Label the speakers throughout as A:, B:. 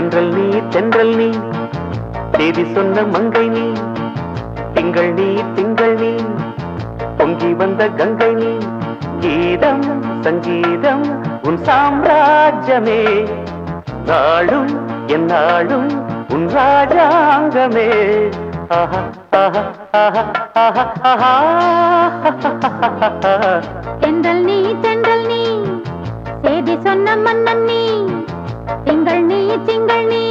A: தென்றல் நீ தென்றல் நீ தேதி சொன்ன மங்கை நீ திங்கள் நீ பொங்கி வந்த கங்கை நீ கீதம் சங்கீதம் உன் சாம்ராஜ்யமே நாளும் என்னாலும் உன் ராஜாங்கமே ஆஹா ஆஹா ஆஹா ஆஹா ஆஹா
B: தென்றல் நீ செய்தி சொன்ன மன்னன் நீ திங்கள் நீ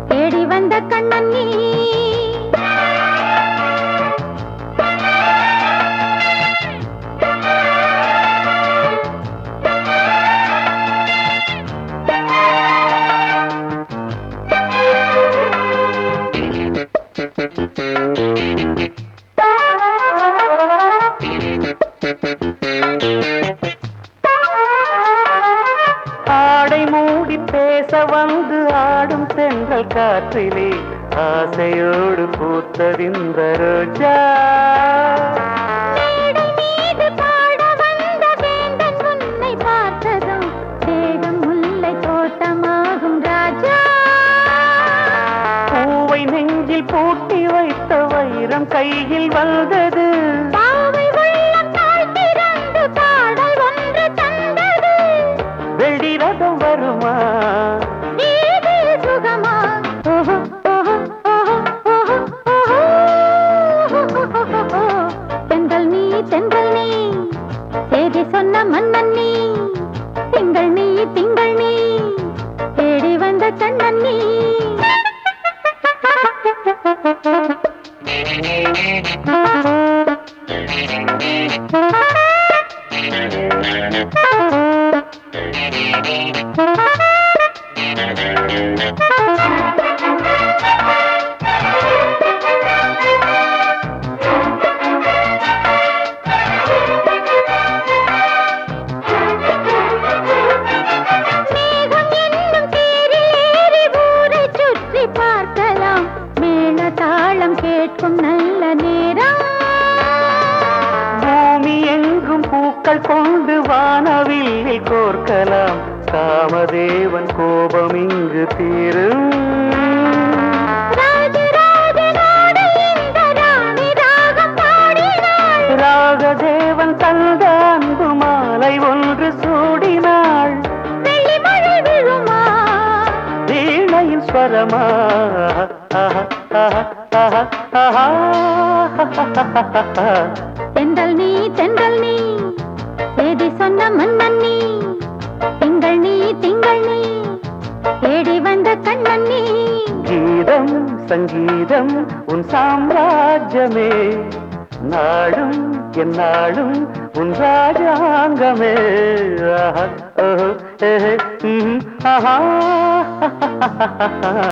B: தேடி வந்த கண்ணன் நீ
A: ஆடை மூடி பேச வந்து ஆடும் தென்றல் காற்றிலே ஆசையோடு பூத்ததிந்த ரோஜா
B: பார்த்ததும் தேகம் முல்லை தோட்டமாகும் ராஜா
A: பூவை நெஞ்சில் பூட்டி வைத்த வைரம் கையில் வந்தது வெள்ளி ரதம் வருமா
B: சுகமா தென்றல் நீ செய்தி சொன்ன மன்னன் நீ திங்கள் நீ தேடி வந்த கண்ணன் நீ பார்க்கலாம் மேள தாளம் கேட்கும் நல்ல நேரம்
A: பூமி எங்கும் பூக்கள் கொண்டு வானவில்லை கோர்க்கலாம் காமதேவன் கோபம் இங்கு தீரும் ராகதேவன் தந்த அன்பு மாலை ஒன்று சூடினாள் வீணையின் ஸ்வரமா
B: தென்றல் நீ செய்தி சொன்ன மன்னன் நீ திங்கள் நீ தேடி வந்த கண்ணன் நீ
A: கீதம் சங்கீதம் உன் சாம்ராஜ்யமே நாடும் என்னாலும் உன் ராஜாங்கமே ஆஹா ஓஹோ ஆஹா